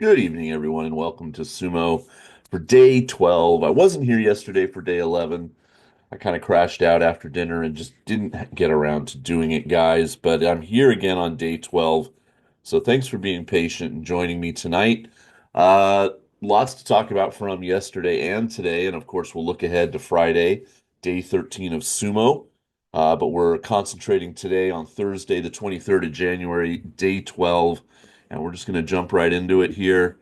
Good evening, everyone, and welcome to Sumo for day 12. I wasn't here yesterday for day 11. I kind of crashed out after dinner and just didn't get around to doing it, guys. But I'm here again on day 12. So thanks for being patient and joining me tonight. Uh, Lots to talk about from yesterday and today. And of course, we'll look ahead to Friday, day 13 of Sumo. But we're concentrating today on Thursday, the 23rd of January, day 12. And we're just going to jump right into it here.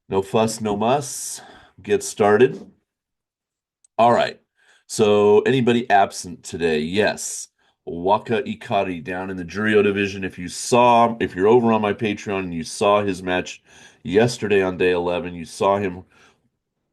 No fuss, no muss. Get started. All right. So, anybody absent today? Yes. Waka Ikari down in the Juryo Division. If you're over on my Patreon and you saw his match yesterday on day 11, you saw him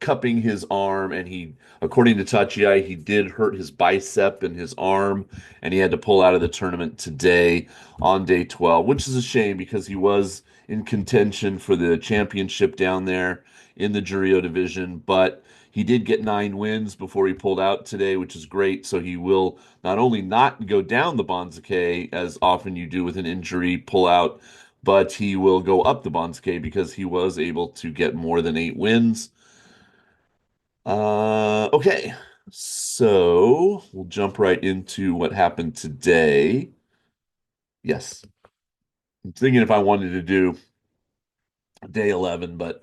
cupping his arm, and according to Tachiai, he did hurt his bicep and his arm, and he had to pull out of the tournament today on day 12, which is a shame because he was in contention for the championship down there in the Juryo division, but he did get 9 wins before he pulled out today, which is great. So he will not only not go down the Banzuke as often you do with an injury pull out, but he will go up the Banzuke because he was able to get more than 8 wins. Okay. So we'll jump right into what happened today. Yes. I'm thinking if I wanted to do day 11, but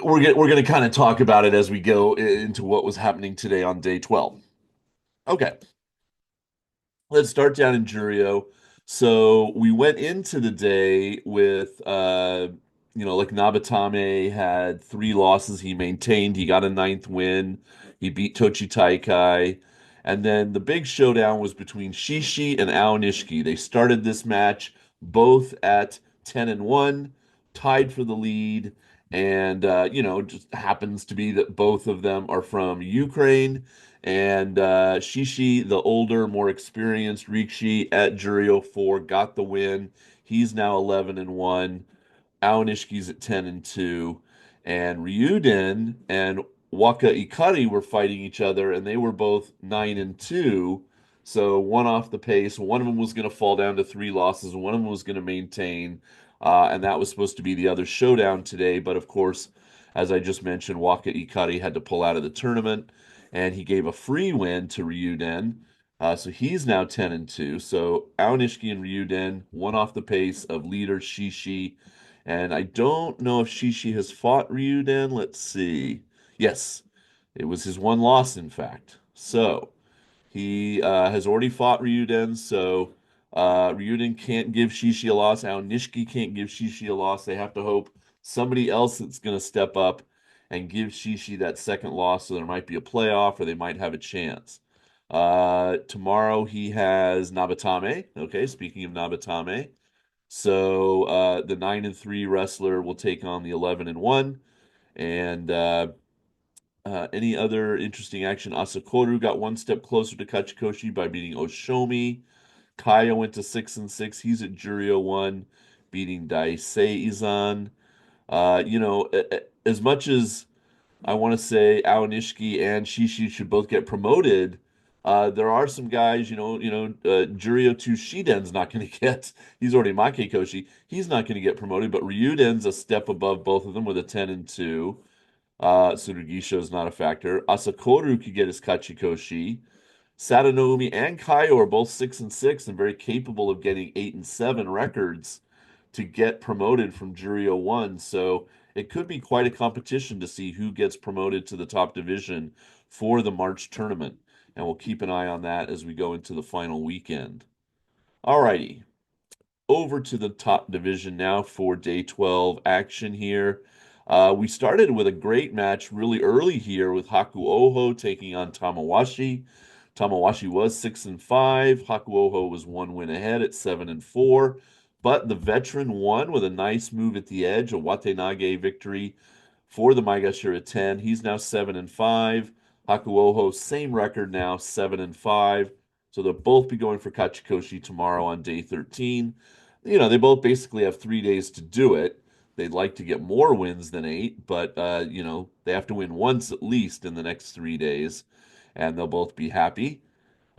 we're gonna kind of talk about it as we go into what was happening today on day 12. Okay. Let's start down in Juryo. So we went into the day with like Nabatame had 3 losses. He maintained. He got a ninth win. He beat Tochi Taikai. And then the big showdown was between Shishi and Aonishiki. They started this match both at 10 and 1, tied for the lead. And just happens to be that both of them are from Ukraine. And Shishi, the older, more experienced Rikshi at Juryo 4, got the win. He's now 11 and 1. Aonishki's at 10 and 2. And Ryuden and Waka Ikari were fighting each other, and they were both 9 and 2. So one off the pace. One of them was going to fall down to 3 losses, and one of them was going to maintain. And that was supposed to be the other showdown today. But of course, as I just mentioned, Waka Ikari had to pull out of the tournament, and he gave a free win to Ryuden. So he's now 10 and 2. So Aonishiki and Ryuden, one off the pace of leader Shishi. And I don't know if Shishi has fought Ryuden. Let's see. Yes, it was his one loss, in fact. So he has already fought Ryuden. So Ryuden can't give Shishi a loss. Aonishiki can't give Shishi a loss. They have to hope somebody else that's going to step up and give Shishi that second loss. So there might be a playoff, or they might have a chance. Tomorrow he has Nabatame. Okay, speaking of Nabatame. So the 9 and 3 wrestler will take on the 11 and 1. And any other interesting action? Asakoru got one step closer to Kachikoshi by beating Oshomi. Kaya went to 6 and 6. He's at Juryo 1, beating Daisei Izan. As much as I want to say Aonishiki and Shishi should both get promoted. There are some guys, Juryo 2 Shiden's not going to get. He's already Makekoshi. He's not going to get promoted, but Ryuden's a step above both of them with a 10 and 2. Tsurugisho is not a factor. Asakoru could get his Kachikoshi. Satanoumi and Kaio are both 6 and 6 and very capable of getting 8 and 7 records to get promoted from Juryo 1. So it could be quite a competition to see who gets promoted to the top division for the March tournament. And we'll keep an eye on that as we go into the final weekend. Alrighty, over to the top division now for day 12 action here. We started with a great match really early here with Haku Oho taking on Tamawashi. Tamawashi was 6 and 5. Haku Oho was 1 win ahead at 7 and 4. But the veteran won with a nice move at the edge, a Watenage victory for the Maegashira 10. He's now 7 and 5. Haku Oho, same record now, 7 and 5. So they'll both be going for Kachikoshi tomorrow on day 13. They both basically have 3 days to do it. They'd like to get more wins than 8, but they have to win once at least in the next 3 days, and they'll both be happy.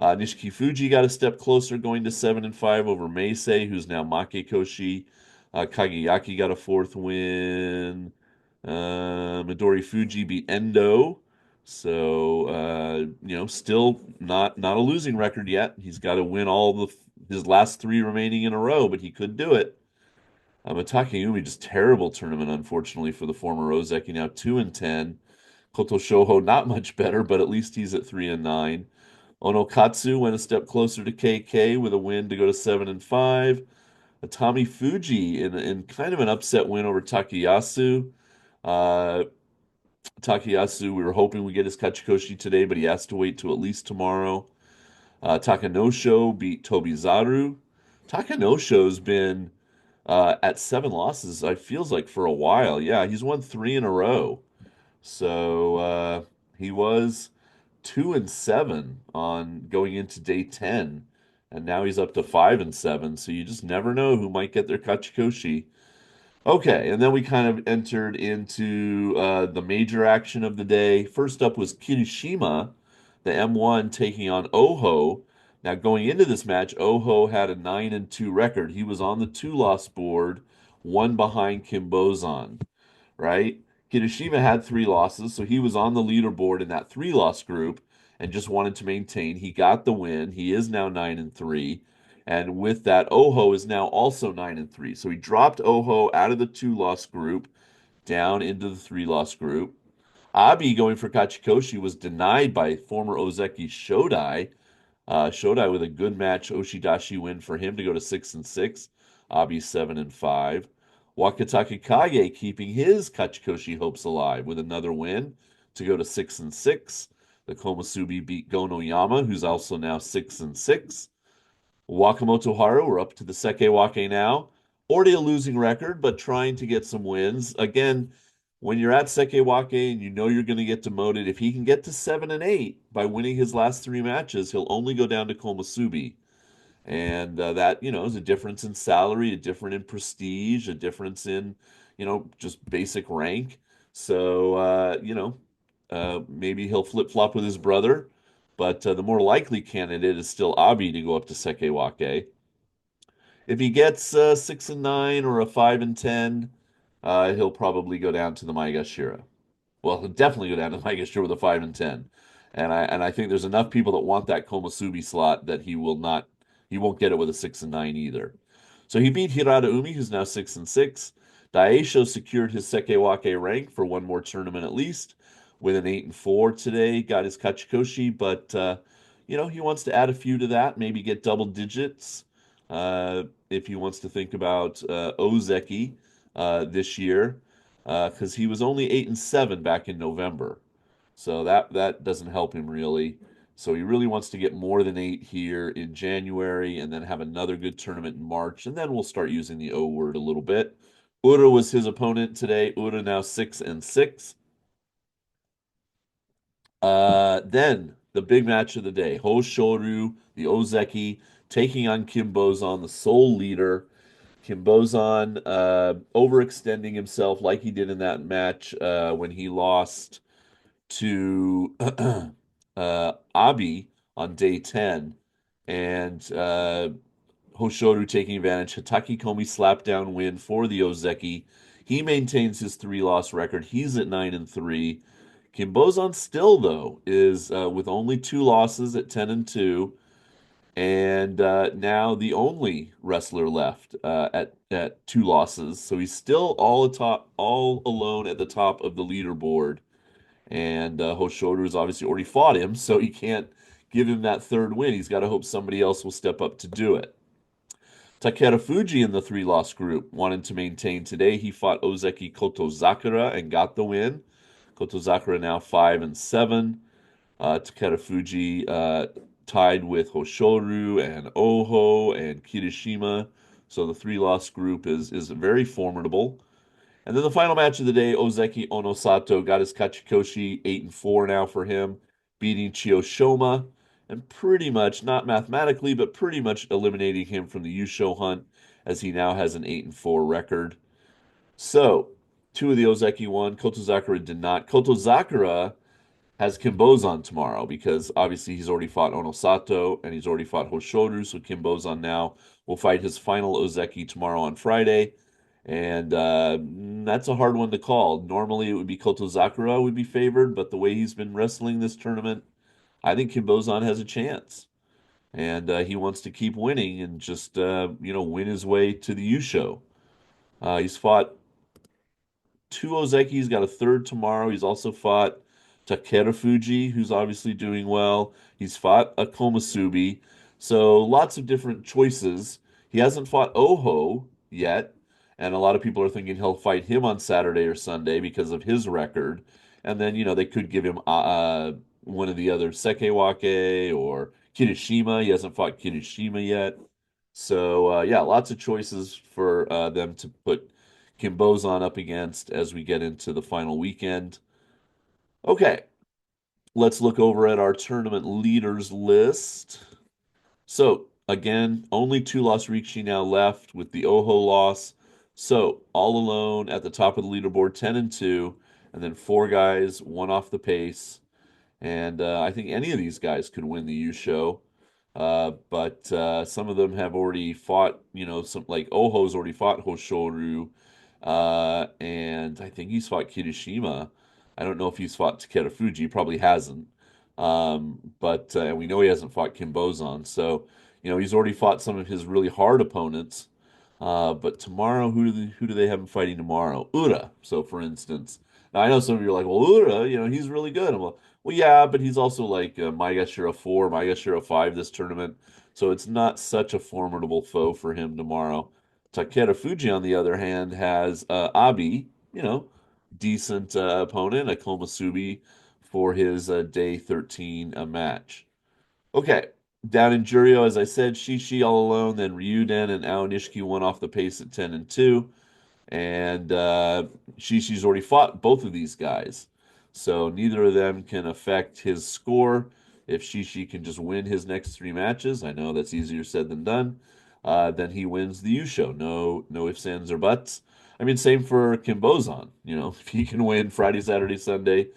Nishiki Fuji got a step closer, going to 7 and 5 over Meisei, who's now Makekoshi. Kageyaki got a fourth win. Midori Fuji beat Endo. So still not a losing record yet. He's got to win his last three remaining in a row, but he could do it. Takayumi, just terrible tournament, unfortunately, for the former Ozeki. Now 2-10. Koto Shoho not much better, but at least he's at 3-9. Onokatsu went a step closer to KK with a win to go to 7-5. Tommy Fuji in kind of an upset win over Takayasu. Uh, Takayasu, we were hoping we get his Kachikoshi today, but he has to wait till at least tomorrow. Takanosho beat Tobizaru. Takanosho's been at 7 losses, I feels like for a while. Yeah, he's won three in a row. So he was 2-7 on going into day 10, and now he's up to 5-7. So you just never know who might get their Kachikoshi. Okay, and then we kind of entered into the major action of the day. First up was Kirishima, the M1 taking on Oho. Now, going into this match, Oho had a 9-2 record. He was on the two-loss board, one behind Kimbozan, right? Kirishima had 3 losses, so he was on the leaderboard in that 3-loss group and just wanted to maintain. He got the win. He is now 9-3. And with that, Oho is now also 9-3. So he dropped Oho out of the 2-loss group down into the 3-loss group. Abi going for Kachikoshi was denied by former Ozeki Shodai. Shodai with a good match Oshidashi win for him to go to 6-6. Abi 7-5. Wakataka Kage keeping his Kachikoshi hopes alive with another win to go to 6-6. The Komusubi beat Gonoyama, who's also now 6-6. Wakamoto Haru, we're up to the Sekewake now. Already a losing record, but trying to get some wins. Again, when you're at Sekewake and you know you're going to get demoted, if he can get to 7-8 by winning his last three matches, he'll only go down to Komusubi. And that, is a difference in salary, a difference in prestige, a difference in, just basic rank. So, maybe he'll flip-flop with his brother. But the more likely candidate is still Abi to go up to Sekewake. If he gets 6-9 or a 5-10, he'll probably go down to the Maegashira. Well, he'll definitely go down to Maegashira with a 5-10. And I think there's enough people that want that Komusubi slot that he won't get it with a 6-9 either. So he beat Hirata Umi, who's now 6-6. Daisho secured his Sekewake rank for one more tournament at least, with an 8-4 today. Got his Kachikoshi, but he wants to add a few to that, maybe get double digits. If he wants to think about Ozeki this year, because he was only 8-7 back in November, so that doesn't help him really. So he really wants to get more than 8 here in January, and then have another good tournament in March, and then we'll start using the O word a little bit. Ura was his opponent today. Ura now 6-6. Then the big match of the day, Hoshoru, the Ozeki, taking on Kimbozan, the sole leader. Kimbozan overextending himself like he did in that match when he lost to Abi on day 10. And Hoshoru taking advantage. Hataki Komi slapdown win for the Ozeki. He maintains his 3-loss record. He's at 9-3. Kimbozan still, though, is with only 2 losses at 10-2, and now the only wrestler left at 2 losses. So he's still all alone at the top of the leaderboard. And Hoshoru has obviously already fought him, so he can't give him that third win. He's got to hope somebody else will step up to do it. Takeda Fuji in the 3-loss group wanted to maintain today. He fought Ozeki Kotozakura and got the win. Kotozakura now 5-7. Takeda Fuji tied with Hoshoru and Oho and Kirishima. So the 3-loss group is very formidable. And then the final match of the day, Ozeki Onosato got his Kachikoshi 8-4 now for him, beating Chiyoshoma, and pretty much, not mathematically, but pretty much eliminating him from the Yusho hunt, as he now has an 8-4 record. So, 2 of the Ozeki won. Kotozakura did not. Kotozakura has Kimbozan tomorrow because obviously he's already fought Onosato and he's already fought Hoshoru. So Kimbozan now will fight his final Ozeki tomorrow on Friday. And that's a hard one to call. Normally, it would be Kotozakura would be favored, but the way he's been wrestling this tournament, I think Kimbozan has a chance. And he wants to keep winning and just, win his way to the U show. He's fought two Ozeki. He's got a third tomorrow. He's also fought Takeda Fuji, who's obviously doing well. He's fought a Komasubi. So lots of different choices. He hasn't fought Oho yet, and a lot of people are thinking he'll fight him on Saturday or Sunday because of his record. And then, they could give him one of the other Sekewake or Kirishima. He hasn't fought Kirishima yet. So, yeah, lots of choices for them to put Kimbozan up against as we get into the final weekend. Okay, let's look over at our tournament leaders list. So, again, only two lost Rikshi now left with the Oho loss. So, all alone at the top of the leaderboard, 10 and 2, and then four guys, one off the pace. And I think any of these guys could win the U show. But some of them have already fought, some like Oho's already fought Hoshoru, and I think he's fought Kirishima. I don't know if he's fought Takeda Fuji, probably hasn't. But we know he hasn't fought Kimbozan, so he's already fought some of his really hard opponents. But tomorrow, who do they have him fighting tomorrow? Ura. So, for instance, now I know some of you are like, well, Ura, he's really good. I'm like, well, yeah, but he's also like Maegashira 4, Maegashira 5 this tournament. So it's not such a formidable foe for him tomorrow. Takeda Fuji, on the other hand, has Abi, decent opponent, a Komasubi for his day 13 match. Okay, down in Juryo, as I said, Shishi all alone, then Ryuden and Aonishiki won off the pace at 10 and 2. And Shishi's already fought both of these guys. So neither of them can affect his score. If Shishi can just win his next three matches, I know that's easier said than done, then he wins the U-Show. No ifs, ands, or buts. I mean, same for Kimbozan. If he can win Friday, Saturday, Sunday,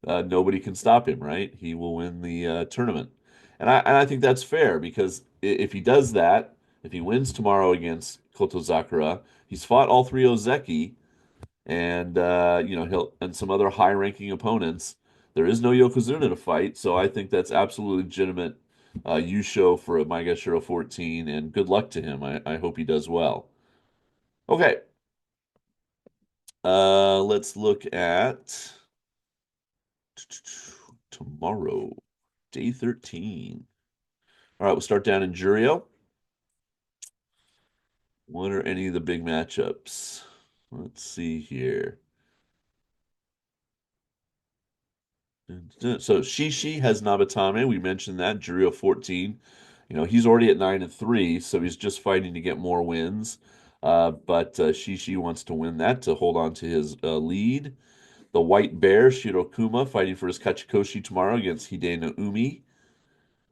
nobody can stop him, right? He will win the tournament. And I think that's fair because if he does that, if he wins tomorrow against Kotozakura, he's fought all three Ozeki and he'll and some other high-ranking opponents. There is no Yokozuna to fight, so I think that's absolutely legitimate Yusho for a Maegashira 14, and good luck to him. I hope he does well. Okay, let's look at tomorrow, day 13. All right, we'll start down in Juryo. What are any of the big matchups? Let's see here. So Shishi has Nabatame. We mentioned that. Juryo 14. He's already at 9 and 3, so he's just fighting to get more wins. But Shishi wants to win that to hold on to his lead. The White Bear, Shirokuma, fighting for his Kachikoshi tomorrow against Hideno Umi.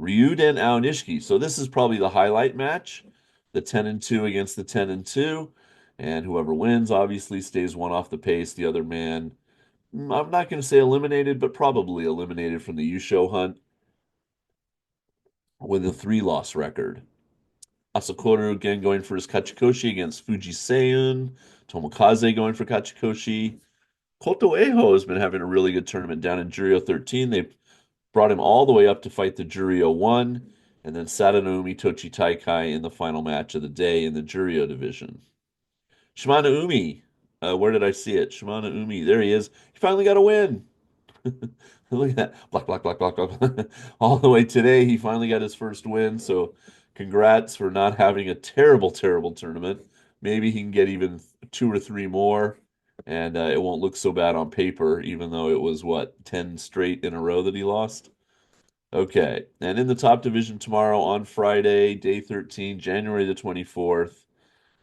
Ryuden Aonishiki. So this is probably the highlight match. The 10 and 2 against the 10 and 2. And whoever wins obviously stays one off the pace. The other man, I'm not going to say eliminated, but probably eliminated from the U-Show hunt with a three-loss record. Asakura again going for his Kachikoshi against Fuji Seiyun. Tomokaze going for Kachikoshi. Koto Eho has been having a really good tournament down in Juryo 13. They've brought him all the way up to fight the Juryo 1, and then Sadanoumi Tochi Taikai in the final match of the day in the Juryo division. Shimano Umi, where did I see it? Shimano Umi, there he is. He finally got a win. Look at that. Block, block, block, block, block. All the way today, he finally got his first win. So, congrats for not having a terrible, terrible tournament. Maybe he can get even two or three more, and it won't look so bad on paper, even though it was, 10 straight in a row that he lost? Okay. And in the top division tomorrow on Friday, day 13, January the 24th,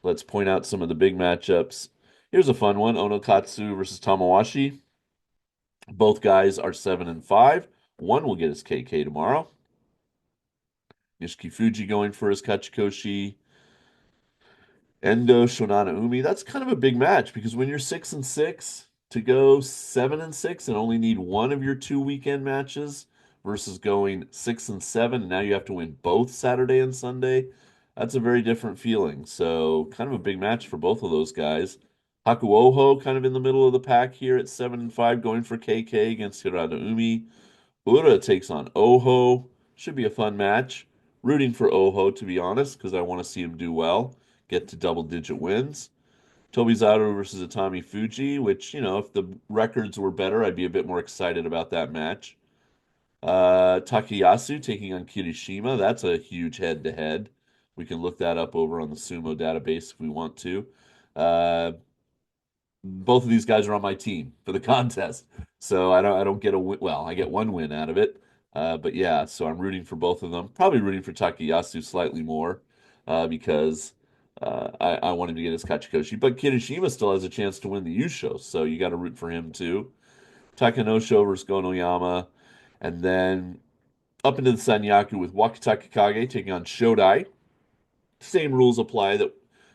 let's point out some of the big matchups. Here's a fun one: Onokatsu versus Tamawashi. Both guys are 7 and 5. One will get his KK tomorrow. Nishiki Fuji going for his Kachikoshi. Endo Shonana Umi. That's kind of a big match because when you're 6 and 6, to go 7 and 6 and only need one of your two weekend matches versus going 6 and 7, and now you have to win both Saturday and Sunday. That's a very different feeling. So kind of a big match for both of those guys. Hakuoho kind of in the middle of the pack here at 7-5, going for KK against Hiradaumi. Ura takes on Oho. Should be a fun match. Rooting for Oho, to be honest, because I want to see him do well, get to double-digit wins. Tobizaru versus Atami Fuji, which, if the records were better, I'd be a bit more excited about that match. Takayasu taking on Kirishima. That's a huge head-to-head. We can look that up over on the Sumo database if we want to. Uh, both of these guys are on my team for the contest, so I don't get a win. Well, I get one win out of it, but yeah. So I'm rooting for both of them. Probably rooting for Takayasu slightly more because I want him to get his Kachikoshi. But Kirishima still has a chance to win the Yusho, so you got to root for him too. Takanosho versus Gonoyama, and then up into the Sanyaku with Wakataka Kage taking on Shodai. Same rules apply that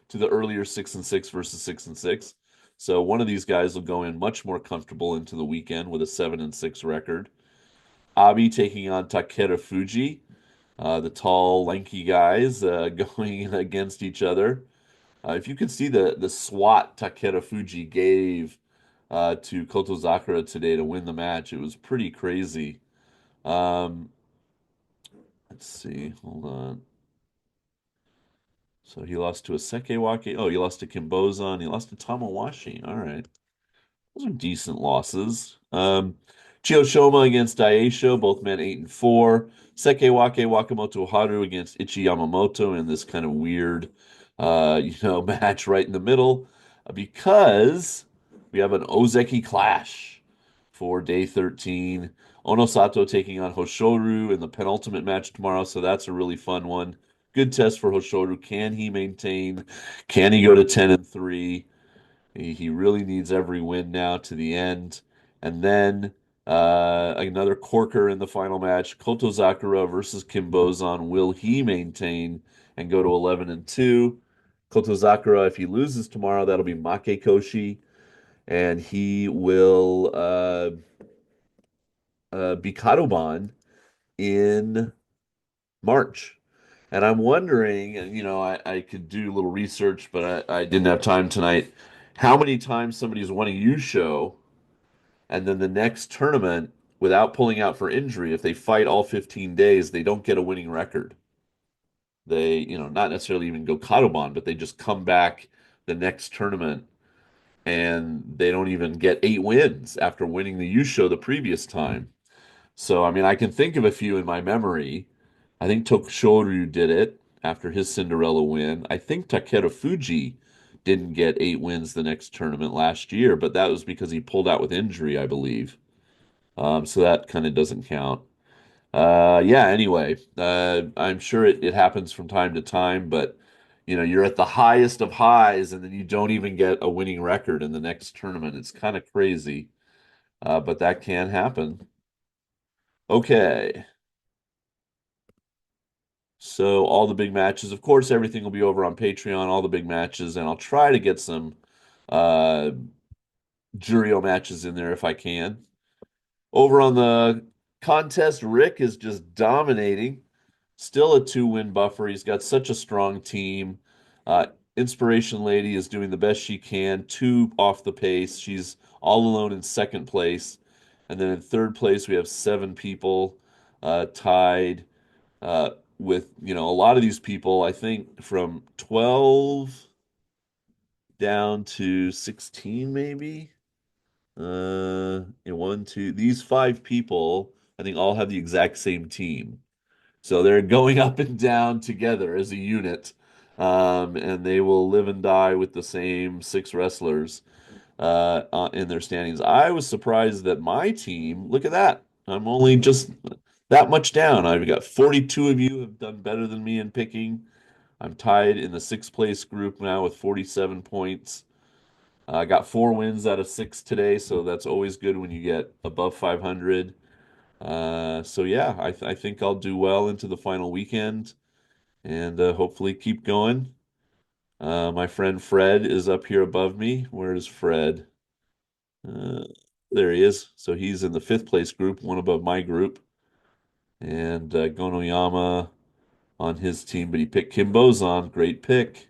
to the earlier 6-6 versus 6-6. So one of these guys will go in much more comfortable into the weekend with a 7-6 record. Abi taking on Takeda Fuji, the tall, lanky guys going against each other. If you could see the swat Takeda Fuji gave to Kotozakura today to win the match, it was pretty crazy. Um, let's see, hold on. So he lost to a Sekewake. Oh, he lost to Kimbozan. He lost to Tamawashi. All right. Those are decent losses. Chiyoshoma against Daisho, both men 8-4. Sekewake Wakamoto Haru against Ichi Yamamoto in this kind of weird, match right in the middle because we have an Ozeki clash for day 13. Onosato taking on Hoshoru in the penultimate match tomorrow, so that's a really fun one. Good test for Hoshoru. Can he maintain? Can he go to 10-3? He really needs every win now to the end. And then another corker in the final match. Kotozakura versus Kimbozan. Will he maintain and go to 11-2? Kotozakura, if he loses tomorrow, that'll be Makekoshi, and he will be Kadoban in March. And I'm wondering, and I could do a little research, but I didn't have time tonight. How many times somebody's won a U show and then the next tournament, without pulling out for injury, if they fight all 15 days, they don't get a winning record. They, not necessarily even go Kadoban, but they just come back the next tournament and they don't even get 8 wins after winning the U show the previous time. So, I mean, I can think of a few in my memory. I think Tokushoryu did it after his Cinderella win. I think Takeda Fuji didn't get 8 wins the next tournament last year, but that was because he pulled out with injury, I believe. So that kind of doesn't count. Yeah, anyway, I'm sure it happens from time to time, but you're at the highest of highs and then you don't even get a winning record in the next tournament. It's kind of crazy, but that can happen. Okay. So all the big matches, of course, everything will be over on Patreon, all the big matches, and I'll try to get some uh Juryo matches in there if I can. Over on the contest, Rick is just dominating. Still a 2-win buffer. He's got such a strong team. Uh Inspiration Lady is doing the best she can, two off the pace. She's all alone in second place. And then in third place, we have 7 people tied with a lot of these people, I think from 12 down to 16 maybe. One, two, these 5 people I think all have the exact same team, so they're going up and down together as a unit, and they will live and die with the same 6 wrestlers in their standings. I was surprised that my team, look at that. I'm only just that much down. I've got 42 of you have done better than me in picking. I'm tied in the sixth place group now with 47 points. I got 4 wins out of 6 today, so that's always good when you get above 500. So yeah, I think I'll do well into the final weekend and hopefully keep going. My friend Fred is up here above me. Where is Fred? Uh, there he is. So he's in the fifth place group, one above my group. And Gonoyama, on his team, but he picked Kim Bozon. Great pick.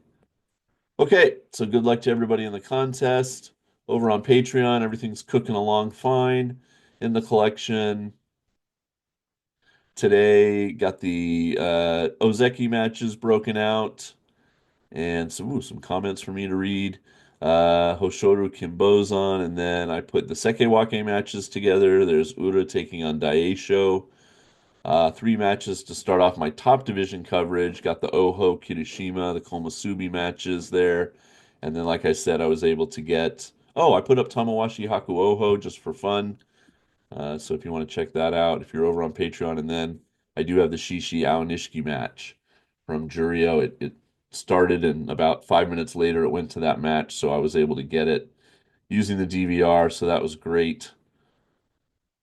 Okay, so good luck to everybody in the contest. Over on Patreon, everything's cooking along fine in the collection. Today, got the Ozeki matches broken out and some comments for me to read. Hoshoru Kimbozan, and then I put the Sekewake matches together. There's Ura taking on Daisho. Three matches to start off my top division coverage. Got the Oho, Kirishima, the Komusubi matches there. And then, like I said, I was able to get. Oh, I put up Tamawashi Haku Oho just for fun. So if you want to check that out, if you're over on Patreon, and then I do have the Shishi Aonishiki match from Juryo. It started, and about 5 minutes later, it went to that match, so I was able to get it using the DVR, so that was great.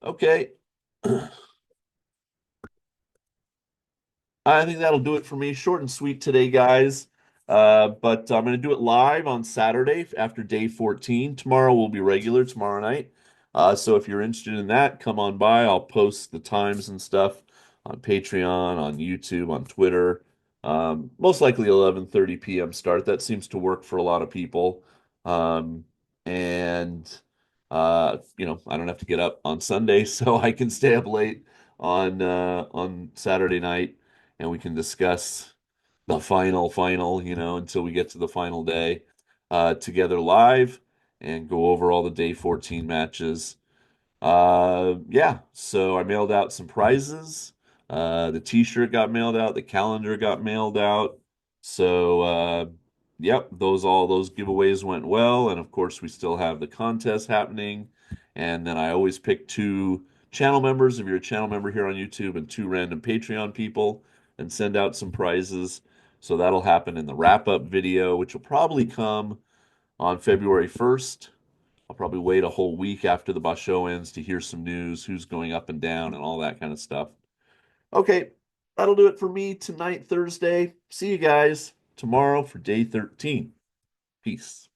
Okay. I think that'll do it for me. Short and sweet today, guys. But I'm going to do it live on Saturday after day 14. Tomorrow will be regular tomorrow night. So if you're interested in that, come on by. I'll post the times and stuff on Patreon, on YouTube, on Twitter. Most likely 11:30 p.m. start. That seems to work for a lot of people. Um, and I don't have to get up on Sunday, so I can stay up late on Saturday night and we can discuss the final, until we get to the final day together live and go over all the day 14 matches. Yeah, so I mailed out some prizes. The t-shirt got mailed out, the calendar got mailed out. So, yep, all those giveaways went well, and of course we still have the contest happening. And then I always pick two channel members if you're a channel member here on YouTube and two random Patreon people and send out some prizes. So that'll happen in the wrap-up video, which will probably come on February 1st. I'll probably wait a whole week after the Basho ends to hear some news, who's going up and down, and all that kind of stuff. Okay, that'll do it for me tonight, Thursday. See you guys tomorrow for day 13. Peace.